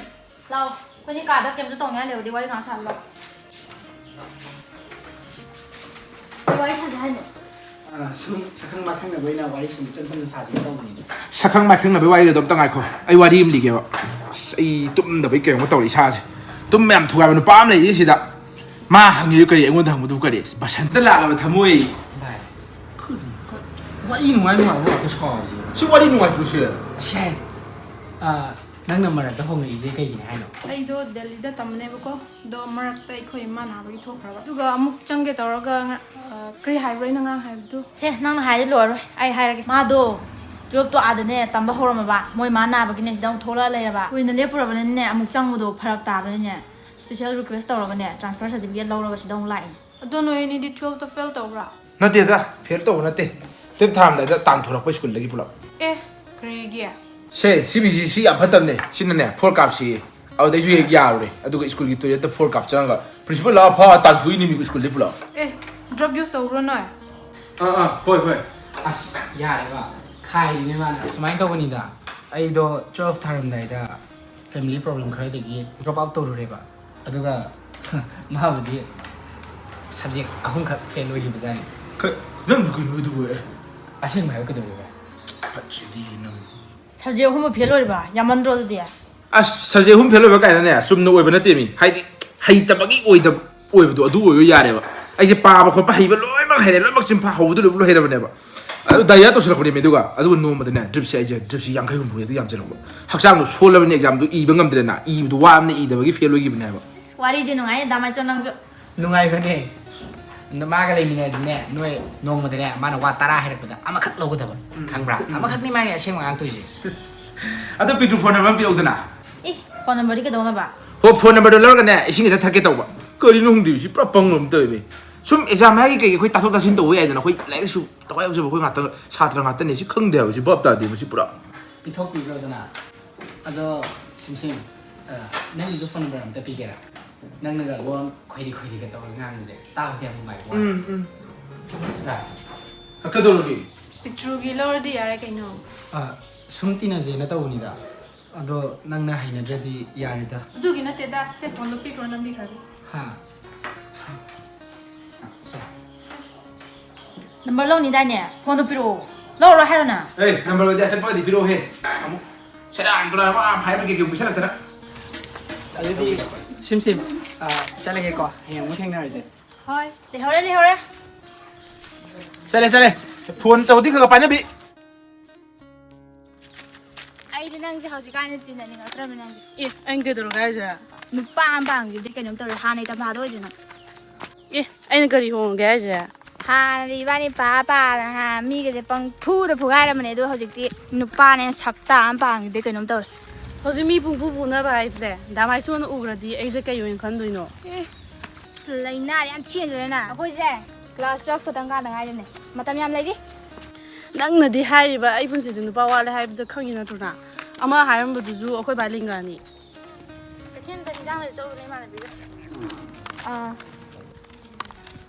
C: lao koni ka da kem to tong ya le di wai nga sa lo wai sa ja no
D: ꯁꯨꯝ ꯁꯛꯈꯪ ꯃꯥꯏꯈꯪꯅꯕ ꯋꯥꯔꯤ ꯁꯨꯝ ꯏꯆꯝ ꯆꯝꯅ ꯁꯥꯁꯤꯒ ꯇꯧꯕꯅꯤꯗ
E: ꯁꯛꯈꯪ ꯃꯥꯏꯈꯪꯅꯕꯒꯤ ꯋꯥꯔꯤꯗꯣ ꯑꯝꯇ ꯉꯥꯏꯈꯣ ꯑꯩ ꯋꯥꯔꯤ ꯑꯃ ꯂꯤꯒꯦꯕ ꯑꯁ ꯑꯩ ꯇꯨꯝꯗꯕꯩ ꯀꯩꯅꯣ ꯇꯧꯔꯦ ꯏꯁꯥꯁꯦ ꯇꯨꯝꯕ ꯌꯥꯝ ꯊꯨꯒꯥꯏꯕ ꯅꯨꯄꯥ ꯑꯃ ꯂꯩꯔꯤ ꯁꯤꯗ ꯃꯥ ꯍꯪꯉꯤꯗꯨ ꯀꯔꯤ ꯑꯩꯉꯣꯟꯗ ꯍꯪꯕꯗꯨ ꯀꯔꯤ ꯕꯁꯟꯇ ꯂꯥꯛꯂꯕ ꯊꯃꯣꯏ
D: ꯋꯥꯔꯤ ꯅꯨꯡꯉꯥꯏꯕ ꯉꯥꯛꯇ ꯁꯥꯁꯤ
E: ꯁꯤ ꯋꯥꯔꯤ ꯅꯨꯡꯉꯥꯏꯇ꯭ꯔꯣꯁꯦ
D: ꯑꯁꯤ ꯍꯥꯏ ꯅꯪꯅ ꯃꯔꯛꯇ ꯍꯣꯡꯉꯛꯏꯁꯦ ꯀꯩꯒꯤꯅꯤ ꯍꯥꯏꯅꯣ
A: ꯑꯩꯗꯣ ꯗꯦꯜꯂꯤꯗ ꯇꯝꯕꯅꯦꯕꯀꯣ ꯑꯗꯣ ꯃꯔꯛꯇ ꯑꯩꯈꯣꯏ ꯏꯃꯥ ꯅꯥꯕꯒꯤ ꯊꯣꯛꯈ꯭ꯔꯕ ꯑꯗꯨꯒ ꯑꯃꯨꯛ ꯆꯪꯒꯦ ꯇꯧꯔꯒ ꯀꯔꯤ ꯍꯥꯏꯕ꯭ꯔꯥ ꯑꯩꯅ ꯉꯔꯥꯡ ꯍꯥꯏꯕꯗꯨ
C: se nang na hai lo roi ai hai rage ma do job to adane tamba horama ba moi ma na ba gine sidang thola leira ba kuina lepura ba ne amuk changmudo pharak ta ba ne special request tawraga ne transfer certificate lawraga sidang lai
A: ꯑꯗꯣ ꯅꯣꯏꯅꯤꯗꯤ 12ꯇ ꯐꯦꯜ ꯇꯧꯕ꯭ꯔꯥ
E: ꯅꯠꯇꯦꯗ ꯐꯦꯜ ꯇꯧꯕ ꯅꯠꯇꯦ ꯇꯨꯌꯦꯜꯞ ꯊꯥꯔꯝꯗꯥꯏꯗ ꯇꯥꯟꯊꯣꯔꯛꯄ ꯁ꯭ꯀꯨꯜꯗꯒꯤ ꯄꯨꯂꯞ
A: ꯑꯦ ꯀꯔꯤꯒꯤ
E: ꯁꯦ ꯁꯤ ꯌꯥꯝ ꯐꯠꯇꯕꯅꯦ ꯁꯤꯅꯅꯦ 4 ꯀꯥꯞꯁꯤ ꯑꯗꯨꯗꯩꯁꯨ ꯍꯦꯛ ꯌꯥꯔꯨꯔꯦ ꯑꯗꯨꯒ ꯁ꯭ꯀꯨꯜꯒꯤ ꯇꯣꯏꯂꯦꯠꯇ 4 ꯀꯥꯞ ꯆꯪꯉꯒ ꯄ꯭ꯔꯤꯟꯁꯤꯄꯜ ꯂꯥꯛꯑ ꯐꯥ ꯇꯥꯟꯊꯣꯛꯏꯅꯤ ꯃꯤ ꯁ꯭ꯀꯨꯜꯗꯩ ꯄꯨꯂꯞ
A: ꯑꯦ ꯗ꯭ꯔꯒ ꯌꯨꯁ ꯇꯧꯕ꯭ꯔꯣ ꯅꯣꯏ
E: ꯍꯣꯏ
D: ꯑꯁ ꯌꯥꯔꯦꯕ ꯈꯥꯏꯔꯤꯅꯦ ꯃꯥꯅ ꯁꯨꯃꯥꯏꯅ ꯇꯧꯕꯅꯤꯗ ꯑꯩꯗꯣ 12 ꯊꯥꯔꯝꯗꯥꯏꯗ ꯐꯦꯃꯤꯂꯤ ꯄ꯭ꯔꯣꯕ꯭ꯂꯦꯝ ꯈꯔꯗꯒꯤ ꯗ꯭ꯔꯣꯞ ꯑꯥꯎꯠ ꯇꯧꯔꯨꯔꯦꯕ ꯑꯗꯨꯒ ꯃꯥꯕꯨꯗꯤ ꯁꯕꯖꯦꯛ 3ꯈꯛ ꯐꯦꯜ ꯑꯣꯏꯈꯤꯕꯖꯥꯠꯅꯤ
E: ꯅꯪꯁꯨ ꯀꯩꯅꯣ ꯑꯗꯨꯕꯨ
D: ꯑꯁꯦꯡꯕ ꯍꯥꯏꯕ ꯀꯩꯗꯧꯔꯦꯕ
E: ꯐꯠꯁꯤꯗꯤ ꯅꯪ
C: sabje hum phel ori ba yamandro dia
E: ꯑꯁ ꯁꯕꯖꯦꯛ 3 ꯐꯦꯜ ꯑꯣꯏꯕ ꯀꯥꯏꯅꯅꯦ ꯆꯨꯝꯅ ꯑꯣꯏꯕ ꯅꯠꯇꯦ ꯃꯤ ꯍꯥꯏꯗꯤ ꯍꯩꯇꯕꯒꯤ ꯑꯣꯏꯕꯗꯣ ꯑꯗꯨ ꯑꯣꯏꯌꯣ ꯌꯥꯔꯦꯕ ꯑꯩꯁꯦ ꯄꯥꯕ ꯈꯣꯠꯄ ꯍꯩꯕ ꯂꯣꯏꯅꯃꯛ ꯍꯩꯔꯦ ꯂꯣꯏꯅꯃꯛ ꯆꯤꯟꯐꯥ ꯍꯧꯕꯗ ꯂꯣꯏ ꯍꯩꯔꯕꯅꯦꯕ 다이어트 수락거리 메두가 아주 노마드네 드립시 이제 드립시 양칼 공부해도 얌전하고 학생도 수월하는 exam도 이번 감들나 이도 와암네 이더기 페일로기 비네바
C: 와리디 누가이 다마이초 낭조
D: 누가이거네 마가 레미네네 노에 농마드네 마나 와 따라 해르거든 아마컷 로고다봐 강브라 아마컷니 마야 시행만 안토지
E: 아도 피트 폰 넘버 비오드나
C: 이 폰 넘버리 그동안 봐
E: 폰 넘버를 넣어가네 이신게 다 타게 tàu 거리 농디시 프라빵 넘더비 숨 exam 하기 거기 따서 다신 또 왜 되나 거기 라이스 또 해서 거기 갔다 사트랑 갔더니 시坑대요 시 법다디 뭐시 뿌라
D: 피톡 비거드나 아도 심심 난 이제 폰 넘버 안다 비게라 난가 원 거리가 또 ngang tao theo mày quá sao
E: 아까도로기
A: ꯄꯤꯛꯇ꯭ꯔꯨꯒꯤ ꯂꯧꯔꯗꯤ ꯌꯥꯔꯦ ꯀꯩꯅꯣ
D: sum tina je na tawunida ado nangna hainadradi yarida
A: ꯑꯗꯨꯒꯤ ꯅꯠꯇꯦꯗ ꯁꯦ ꯐꯣꯟꯗꯣ ꯄꯤꯛꯈ꯭ꯔꯣ ꯅꯝꯕꯤꯈ꯭ꯔꯒꯦ
D: ha sa
C: 넘버 ꯂꯧꯅꯤꯗꯥꯏꯅꯦ ꯐꯣꯟꯗꯣ ꯄꯤꯔꯛꯑꯣ ꯂꯧꯔꯣ ꯍꯥꯏꯔꯣꯅ
E: 에이 넘버 어디 아서 빠디 비로 해 아무 세라 안 돌아 와 파이브 게 무슨 세라
D: adudi simsim chalenge ko he mu thengna je
C: ꯍꯣꯏ ꯂꯩꯍꯧꯔꯦ ꯂꯩꯍꯧꯔꯦ
E: 세레 폰 저디 그거 빠냐비
C: ꯑꯩꯗꯤ ꯅꯪꯁꯦ ꯍꯧꯖꯤꯛꯀꯥꯟꯗꯤ ꯇꯤꯟꯅꯅꯤꯡꯉꯛꯇ꯭ꯔꯕꯅꯤ ꯅꯪꯁꯦ
F: ꯑꯦ ꯑꯩꯅ ꯀꯩꯗꯧꯔꯒꯦ ꯍꯥꯏꯁꯦ
C: ꯅꯨꯄꯥ ꯑꯃ ꯄꯥꯝꯈꯤꯕꯗꯤ ꯀꯩꯅꯣꯝ ꯇꯧꯔꯦ ꯍꯥꯟꯅꯩ ꯇꯝꯐꯥꯗꯣ ꯑꯣꯏꯗꯅ
F: ꯑꯦ ꯑꯩꯅ ꯀꯔꯤ ꯍꯣꯡꯉꯒꯦ ꯍꯥꯏꯁꯦ
C: ꯍꯥꯟꯅꯗꯤ ꯏꯕꯥꯅꯤ ꯄꯥꯗꯅ ꯃꯤꯒꯁꯦ ꯄꯪꯐꯨꯗ ꯐꯨꯒꯥꯏꯔꯝꯕꯅꯦ ꯑꯗꯣ ꯍꯧꯖꯤꯛꯇꯤ ꯅꯨꯄꯥꯅꯦ ꯁꯛꯇꯥ ꯑꯃ ꯄꯥꯝꯈꯤꯕꯗꯤ ꯀꯩꯅꯣꯝ ꯇꯧꯔꯦ
F: ꯍꯧꯖꯤꯛ ꯃꯤ ꯄꯨꯡꯐꯨ ꯐꯨꯅꯕ ꯍꯥꯏꯁꯦ ꯗꯥꯃꯥꯏꯁꯣꯟꯅ ꯎꯈ꯭ꯔꯗꯤ ꯑꯩꯁꯦ ꯀꯩ ꯑꯣꯏꯅ ꯈꯟꯗꯣꯏꯅꯣ
C: ꯂꯩꯅꯥꯗꯤ ꯌꯥꯝ ꯊꯤꯅꯖꯔꯦꯅ ꯑꯩꯈꯣꯏꯁꯦ ꯀ꯭ꯂꯥꯁ 12 ꯈꯛꯇꯪ ꯀꯥꯗ ꯉꯥꯏꯔꯤꯕꯅꯦ ꯃꯇꯝ ꯌꯥꯝ ꯂꯩꯔꯤ
F: ꯅꯪꯅꯗꯤ ꯍꯥꯏꯔꯤꯕ ꯑꯩ ꯄꯨꯟꯁꯤꯁꯦ ꯅꯨꯄꯥ ꯋꯥꯠꯂꯦ ꯍꯥꯏꯕꯗ ꯈꯪꯉꯤ ꯅꯠꯇ꯭ꯔꯣꯅ ꯑꯃ ꯍꯥꯏꯔꯝꯕꯗꯨꯁꯨ ꯑꯩꯈꯣꯏ ꯕꯥ ꯂꯤꯡꯒꯥꯅꯤ
C: ꯀꯩꯊꯦꯜꯗ ꯏꯟꯖꯥꯡ ꯂꯩ ꯆꯠꯂꯨꯕꯅꯦ ꯏꯃꯥꯟꯅꯕꯤꯒ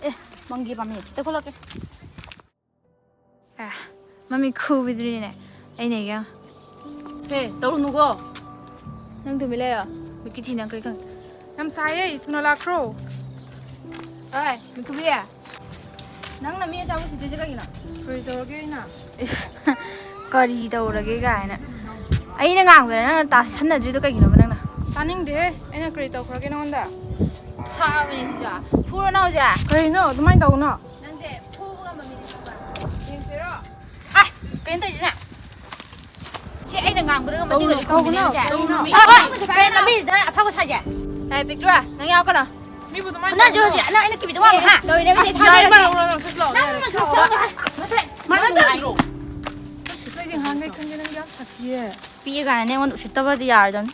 C: ꯑꯦ ꯃꯪꯒꯤ ꯄꯥꯝꯃꯤ ꯈꯤꯇ ꯈꯣꯠꯂꯛꯀꯦ ꯃꯃꯤ ꯈꯨꯕꯤꯗ꯭ꯔꯤꯅꯦ ꯑꯩꯅ ꯌꯦꯡ
F: ꯍꯦ ꯇꯧꯔꯨꯅꯨꯀꯣ
C: ꯅꯪ ꯇꯨꯃꯤ ꯂꯩꯌꯣ ꯃꯤꯀꯤ ꯊꯤ ꯅꯪ ꯀꯔꯤ ꯈꯪ
A: ꯌꯥꯝ ꯁꯥꯏꯌꯦ ꯊꯨꯅ ꯂꯥꯛꯈ꯭ꯔꯣ
C: ꯑꯣꯏ ꯃꯤꯀꯨꯕꯤ ꯅꯪꯅ ꯃꯤ ꯑꯆꯥꯄꯣꯠ ꯁꯤꯗ꯭ꯔꯤꯁꯦ ꯀꯩꯒꯤꯅꯣ
A: ꯀꯔꯤ ꯇꯧꯔꯒꯦ ꯑꯩꯅ
C: ꯀꯔꯤ ꯇꯧꯔꯒꯦ ꯀꯥꯏꯅ ꯑꯩꯅ ꯉꯥꯡꯕꯗ ꯅꯪꯅ ꯇꯥꯁꯟꯅꯗ꯭ꯔꯤꯗꯣ ꯀꯩꯒꯤꯅꯣꯕ ꯅꯪꯅ
A: ꯇꯥꯅꯤꯡꯗꯦꯍꯦ ꯑꯩꯅ ꯀꯔꯤ ꯇꯧꯈ꯭ꯔꯒꯦ ꯅꯉꯣꯟꯗ
C: ꯐꯥꯕꯅꯦ ꯁꯤꯁꯨ ꯐꯨꯔꯣ ꯅꯪ ꯍꯧꯖꯤꯛ
A: ꯀꯔꯤꯅꯣ ꯑꯗꯨꯃꯥꯏꯅ ꯇꯧꯒꯅꯣ
C: ꯅꯪꯁꯦ ꯐꯨꯕ ꯉꯝꯕ ꯃꯤꯅꯤ ꯈꯪꯕ꯭ꯔꯥ
A: ꯌꯦꯡꯁꯤꯔꯣ
C: ꯑꯥꯏ ꯀꯩꯅꯣ ꯇꯧꯔꯤꯁꯤꯅꯦ ꯁꯤ ꯑꯩꯅ ꯉꯥꯡꯕꯗꯒ ꯃꯆꯤꯒꯗꯤ
A: ꯇꯧꯒꯅꯣ,
C: ꯈꯨꯝꯕꯤꯅꯦ
A: ꯇꯧꯒꯅꯣ.
C: ꯀꯔꯤ ꯂꯝꯕꯤꯁꯤꯗ ꯑꯐꯕ ꯁꯥꯏꯁꯦ ꯑꯦ ꯄꯤꯛꯇ꯭ꯔꯨ ꯅꯪ ꯌꯥꯎꯀꯅꯣ
A: ꯃꯤꯕꯨ ꯑꯗꯨꯃꯥꯏꯅ
C: ꯐꯨꯅꯁꯤꯔꯣ ꯍꯧꯖꯤꯛ ꯅꯪ ꯑꯩꯅ ꯀꯤꯕꯤꯗ ꯋꯥꯡꯕ ꯍꯥ ꯂꯣꯏꯔꯦ ꯃꯤꯅꯤ
A: ꯌꯥꯏ
C: ꯊꯥꯖꯔꯒꯦ
A: ꯃꯥꯅ ꯅꯪ ꯁꯤꯁ ꯂꯥꯛꯑꯣ
F: ꯃꯥꯟꯅꯗ꯭ꯔꯣ
A: ꯑꯩꯗꯤ ꯅꯍꯥꯟꯒꯩ ꯈꯪꯗꯦ ꯅꯪ ꯌꯥꯝ ꯁꯥꯊꯤꯌꯦ
C: ꯄꯤꯑꯦ ꯀꯥꯏꯅ ꯑꯩꯉꯣꯟꯗ ꯎꯁꯤꯠꯇꯕꯗꯤ ꯌꯥꯔꯣꯏꯗꯕꯅꯤ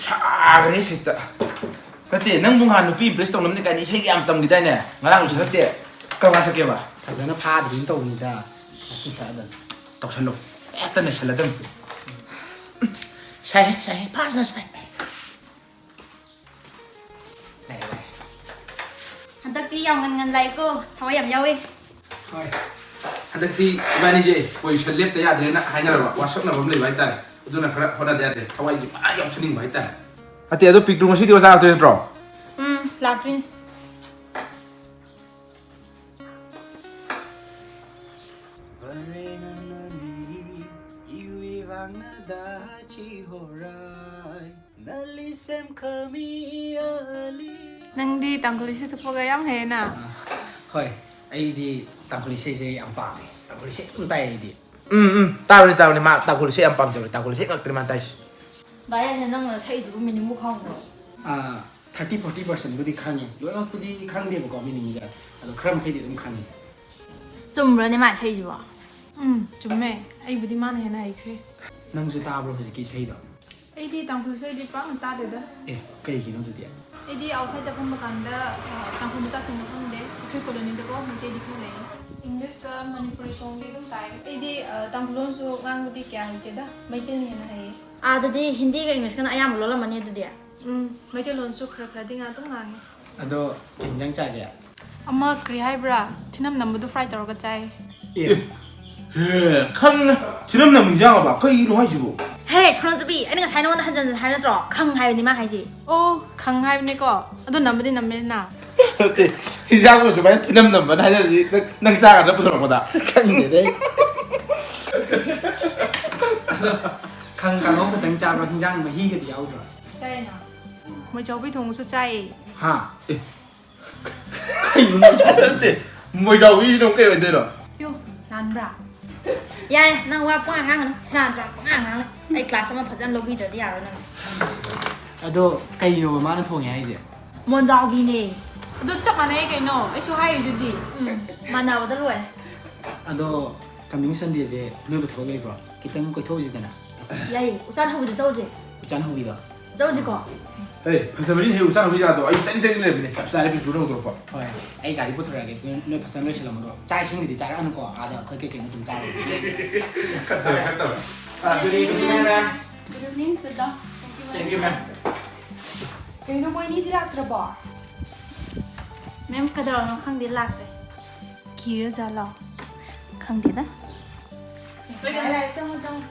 E: 사그래 있다 그때 능붕한 누피 브레스 동남니까 이 세계 안 땀기다네 나랑 저때 그만 저게 봐
D: fazana phadrin tawunida asi sadan
E: 떡살로 뺐더니 살라든 사해 파스나 사해
C: ꯍꯟꯗꯛꯇꯤ ꯌꯥꯝ ꯉꯟ ꯂꯥꯛꯏꯀꯣ ꯊꯋꯥꯏ ꯌꯥꯝ ꯌꯥꯎꯋꯤ
D: hoi
E: 한덕디 이만이제 포지션 랩때 야들나 하이나라 와석나 범리 와있다네 어두나 그라 호나데 타와이지 많이 없으닌 거 있다네 아때 애도 빅둥 시디 와서 들어
C: ꯂꯥꯛꯇ꯭ꯔꯤꯅꯤ
A: ꯅꯪꯗꯤ ꯇꯥꯡꯈꯨꯜ ꯏꯁꯩ ꯁꯛꯄꯒ ꯌꯥꯝ ꯍꯩꯌꯦꯅ
D: hoi ai di tangkuli se am pame tangkuli se tum tai di
E: 따블이 막 따굴이 세안 빵저리 따굴이 생각들만 다시
C: 나야 너는 사이도 미니무 카운트
D: 30-40% budi khangi loima budi khangde bo ko mini ja ado khram khai di dum khangi
C: ꯆꯨꯝꯕ꯭ꯔꯅꯦ ꯃꯥ ꯁꯩꯁꯤꯕꯣ
A: ꯆꯨꯝꯃꯦ ꯑꯩꯕꯨꯗꯤ ꯃꯥꯅ ꯍꯦꯟꯅ ꯍꯩꯈ꯭ꯔꯦ
D: nang su tabro hojiki sei do
A: ꯑꯩꯗꯤ ꯇꯥꯡꯈꯨꯜ ꯏꯁꯩꯗꯤ ꯄꯥꯛꯅ ꯇꯥꯗꯦꯗ
D: kai gi no du dia
A: ꯑꯩꯗꯤ ꯑꯥꯎꯠꯁꯥꯏꯗ ꯐꯝꯕ ꯀꯥꯟꯗ ꯇꯥꯡꯈꯨꯜ ꯃꯆꯥꯁꯤꯡꯅ ꯈꯪꯗꯦ ꯑꯩꯈꯣꯏ ꯀꯣꯂꯣꯅꯤꯗꯀꯣ ꯃꯩꯇꯩꯗꯤ ꯈꯔ ꯂꯩ ꯏꯪꯂꯤꯁꯀ ꯃꯅꯤꯄꯨꯔꯤ ꯁꯣꯡꯗꯤ ꯑꯗꯨꯝ ꯇꯥꯏ ꯑꯩꯗꯤ ꯇꯥꯡꯈꯨꯜ ꯂꯣꯟꯁꯨ ꯉꯥꯡꯕꯗꯤ ꯀꯌꯥ ꯍꯩꯇꯦꯗ ꯃꯩꯇꯩꯅ ꯍꯦꯟꯅ ꯍꯩꯌꯦ
C: ꯑꯥꯗꯗꯤ ꯍꯤꯟꯗꯤꯒ ꯏꯪꯂꯤꯁꯀꯅ ꯑꯌꯥꯝꯕ ꯂꯣꯜꯂꯝꯃꯅꯤ ꯑꯗꯨꯗꯤ
A: ꯃꯩꯇꯩꯂꯣꯟꯁꯨ ꯈꯔ ꯈꯔꯗꯤ ꯑꯗꯨꯝ ꯉꯥꯡꯉꯦ
D: ado kenjang cha dia
A: ꯑꯃ ꯀꯔꯤ ꯍꯥꯏꯕ꯭ꯔꯥ ꯊꯤꯅꯝ ꯅꯝꯕꯗꯨ ꯐ꯭ꯔꯥꯏ ꯇꯧꯔꯒ ꯆꯥꯏ
E: 강 지난남 이장아 봐 거의 이노 하시고
C: ꯍꯦ ꯁꯣꯅꯣꯖꯨꯕꯤ ꯑꯩꯅ ꯉꯁꯥꯏ ꯅꯉꯣꯟꯗ ꯍꯟꯖꯟ ꯍꯟꯖꯟ ꯍꯥꯏ ꯅꯠꯇ꯭ꯔꯣ ꯈꯪ ꯍꯥꯏꯕꯅꯤ ꯃꯥ ꯍꯥꯏꯁꯤ
A: ꯑꯣ ꯈꯪ ꯍꯥꯏꯕꯅꯤꯀꯣ ꯑꯗꯣ ꯅꯝꯕꯗꯤ ꯅꯝꯃꯦꯗꯅ
E: 그때 이장고 좀 많이 지난남 하냐니 난 자가 잡고 저런 거다
D: khang de khang ka no ka dang cha ro hinjang ma hi ga di au do
C: ใช่นะ
A: ꯃꯣꯏ ꯆꯧꯕꯤ ꯊꯣꯡꯕꯁꯨ ꯆꯥꯏ
D: ha
E: ꯀꯩꯅꯣ ꯅꯠꯇꯦ ꯃꯣꯏꯖꯥꯎꯕꯤꯁꯤꯅ ꯀꯩ ꯑꯣꯏꯗꯣꯏꯅꯣ
C: ꯌꯣ ꯂꯥꯟꯕ꯭ꯔꯥ ꯌꯥꯔꯦ ꯅꯪ ꯋꯥ ꯄꯉꯥꯡ ꯉꯥꯡꯒꯅꯨ ꯁꯦꯔꯥꯟ ꯇꯨꯔꯥꯟ ꯄꯉꯥꯡ ꯉꯥꯡꯂꯦ ꯑꯩ ꯀ꯭ꯂꯥꯁ ꯑꯃ ꯐꯖꯅ ꯂꯧꯕꯤꯗ꯭ꯔꯗꯤ ꯌꯥꯔꯣꯏ ꯅꯪ
D: ꯑꯗꯣ ꯀꯩꯅꯣꯕ ꯃꯥꯅ ꯊꯣꯡꯉꯦ ꯍꯥꯏꯁꯦ
C: ꯃꯣꯟꯖꯥꯎꯒꯤꯅꯦ
A: ꯑꯗꯨ ꯆꯞ ꯃꯥꯟꯅꯩ ꯀꯩꯅꯣ ꯑꯩꯁꯨ ꯍꯥꯏꯔꯤꯗꯨꯗꯤ
C: ꯃꯥꯟꯅꯕꯗ ꯂꯣꯏꯔꯦ
D: ꯑꯗꯣ ꯀꯃꯤꯡ ꯁꯟꯗꯦꯁꯦ ꯅꯣꯏꯕꯨ ꯊꯕꯛ ꯂꯩꯕ꯭ꯔꯣ ꯈꯤꯇꯪ ꯀꯣꯏꯊꯣꯛꯎꯁꯤꯗꯅ
C: ꯌꯥꯏꯌꯦ ꯎꯆꯥꯟ ꯍꯧꯕꯗ ꯆꯧꯁꯦ
D: ꯎꯆꯥꯟ ꯍꯧꯕꯤꯗꯣ
C: ꯆꯧꯁꯤꯀꯣ
E: ꯍꯦ ꯐꯖꯕꯅꯤ ꯍꯦ ꯎꯆꯥꯟ ꯍꯧꯕꯤ ꯌꯥꯗꯣ ꯑꯩ ꯆꯠꯅꯤꯡ ꯂꯩꯕꯅꯦ ꯆꯞ ꯆꯥꯔꯦ ꯄꯤꯛꯇ꯭ꯔꯨꯅ ꯍꯧꯗꯣꯔꯛꯄ
D: ꯍꯣꯏ ꯑꯩ ꯒꯥꯔꯤ ꯄꯨꯊꯣꯔꯛꯑꯒꯦ ꯅꯣꯏ ꯐꯖꯅ ꯂꯣꯏꯁꯤꯜꯂꯝꯃꯗꯣ ꯆꯥꯛ ꯏꯁꯤꯡꯒꯤꯗꯤ ꯆꯥꯔꯛꯑꯅꯨꯀꯣ ꯑꯥꯗ ꯑꯩꯈꯣꯏ ꯀꯩꯀꯩꯅꯣ ꯑꯗꯨꯝ ꯆꯥꯔꯁꯤ
E: ꯈꯠꯇꯕ ꯈꯠꯇꯕ
A: Good evening, sit down.
E: Thank you, ma'am.
A: ꯀꯩꯅꯣ ꯃꯣꯏꯅꯤꯗꯤ ꯂꯥꯛꯇ꯭ꯔꯕꯣ?
C: ꯃꯦꯝ ꯀꯩꯗꯧꯔꯅꯣ ꯈꯪꯗꯦ ꯂꯥꯛꯇ꯭ꯔꯦ
A: ꯀꯤꯔꯖꯥꯠꯂꯣ?
C: ꯈꯪꯗꯦꯗ
A: ꯆꯪꯉꯣ ꯆꯪꯉꯣ.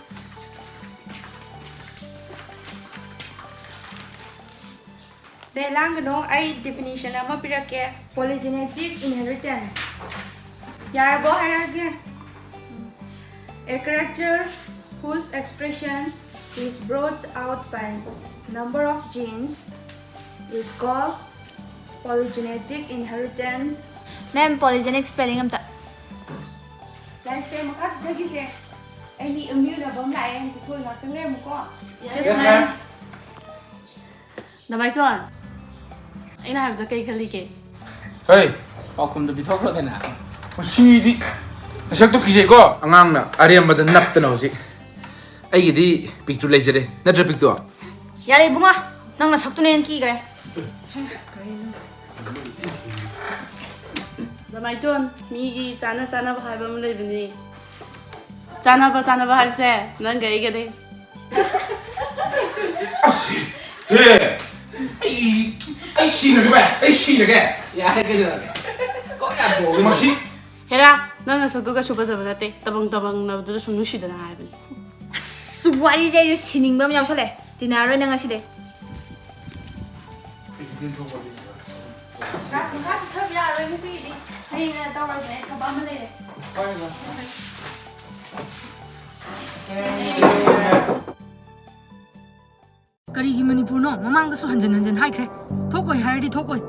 C: ꯁꯦ ꯂꯥꯡꯒꯅꯣ ꯑꯩ ꯗꯤꯐꯤꯅꯤꯁꯟ ꯑꯃ ꯄꯤꯔꯛꯀꯦ polygenetic inheritance ꯌꯥꯔꯕꯣ ꯍꯥꯏꯔꯛꯑꯒꯦ a character whose expression is brought out by number of genes is called polygenetic inheritance.
A: Ma'am, polygenic spelling amta.
C: ꯂꯥꯏꯁꯦ ꯃꯈꯥ ꯆꯠꯊꯒꯤꯁꯦ ꯑꯩꯗꯤ ꯏꯃ꯭ꯌꯨꯟꯅꯕ ꯑꯃ ꯂꯥꯛꯑꯦ ꯇꯤꯊꯣꯏ ꯉꯥꯛꯇꯪ ꯂꯩꯔꯝꯃꯨꯀꯣ.
E: Yes, ma'am.
F: ꯗꯃꯥꯏꯁꯣꯟ ꯑꯩꯅ ꯍꯥꯏꯕꯗꯣ ꯀꯩ ꯈꯜꯂꯤꯒꯦ
E: Hey,
D: ꯄꯥꯎꯈꯨꯝꯗꯣ ꯄꯤꯊꯣꯛꯈ꯭ꯔꯣꯗꯅ
E: ꯃꯁꯤꯗꯤ ꯅꯁꯛꯇꯨ ꯀꯤꯖꯩꯀꯣ ꯑꯉꯥꯡꯅ ꯑꯔꯦꯝꯕꯗ ꯅꯞꯇꯅ ꯍꯧꯖꯤꯛ ꯑꯩꯒꯤꯗꯤ ꯄꯤꯛꯇꯨ ꯂꯩꯖꯔꯦ ꯅꯠꯇ꯭ꯔ ꯄꯤꯛꯇꯨ
C: ꯌꯥꯔꯦ ꯏꯕꯨꯡꯉꯣ ꯅꯪꯅ ꯁꯛꯇꯨꯅ ꯍꯦꯟꯅ ꯀꯤꯈ꯭ꯔꯦ.
F: ꯗꯃꯥꯏꯆꯣꯟ ꯃꯤꯒꯤ ꯆꯥꯅꯕ ꯍꯥꯏꯕ ꯑꯃ ꯂꯩꯕꯅꯤ ꯆꯥꯅꯕ ꯍꯥꯏꯕꯁꯦ ꯅꯪꯒ ꯑꯩꯒꯗꯤ
E: ꯍꯦ ꯑꯩ ꯁꯤꯔꯒꯦ ꯚꯥꯏ ꯑꯩ ꯁꯤꯔꯒꯦ
D: ꯌꯥꯔꯦ ꯀꯩꯗꯧꯔꯒꯦ ꯀꯣꯛ ꯌꯥꯝ ꯄꯣꯛꯑꯒ
E: ꯃꯁꯤ
F: ꯍꯦꯔꯥ ꯅꯪꯅ ꯁꯛꯇꯨ ꯀꯩꯁꯨ ꯐꯖꯕ ꯅꯠꯇꯦ ꯇꯕꯪꯅꯕꯗꯨꯗ ꯁꯨꯝ ꯅꯨꯡꯁꯤꯗꯅ ꯍꯥꯏꯕꯅꯤ.
A: ꯑꯁ ꯋꯥꯔꯤꯁꯦ ꯑꯩꯁꯨ ꯁꯤꯅꯤꯡꯕ ꯑꯃ ꯌꯥꯎꯁꯜꯂꯦ. ꯇꯤꯟꯅꯔꯔꯣꯏ ꯅꯪ ꯉꯁꯤꯗꯤ.
C: ꯀ꯭ꯂꯥꯁ ꯃꯈꯥ ꯆꯠꯊꯕ ꯌꯥꯔꯣꯏ ꯉꯁꯤꯒꯤꯗꯤ ꯍꯌꯦꯡꯅ ꯇꯧꯔꯁꯦ ꯑꯩ ꯊꯕꯛ ꯑꯃ ꯂꯩꯔꯦ.
G: ꯀꯔꯤꯒꯤ ꯃꯅꯤꯄꯨꯔꯅꯣ ꯃꯃꯥꯡꯗꯁꯨ ꯍꯟꯖꯤꯟ ꯍꯟꯖꯤꯟ ꯍꯥꯏꯈ꯭ꯔꯦ ꯊꯣꯛꯄꯣꯏ ꯍꯥꯏꯔꯗꯤ ꯊꯣꯛꯄꯣꯏ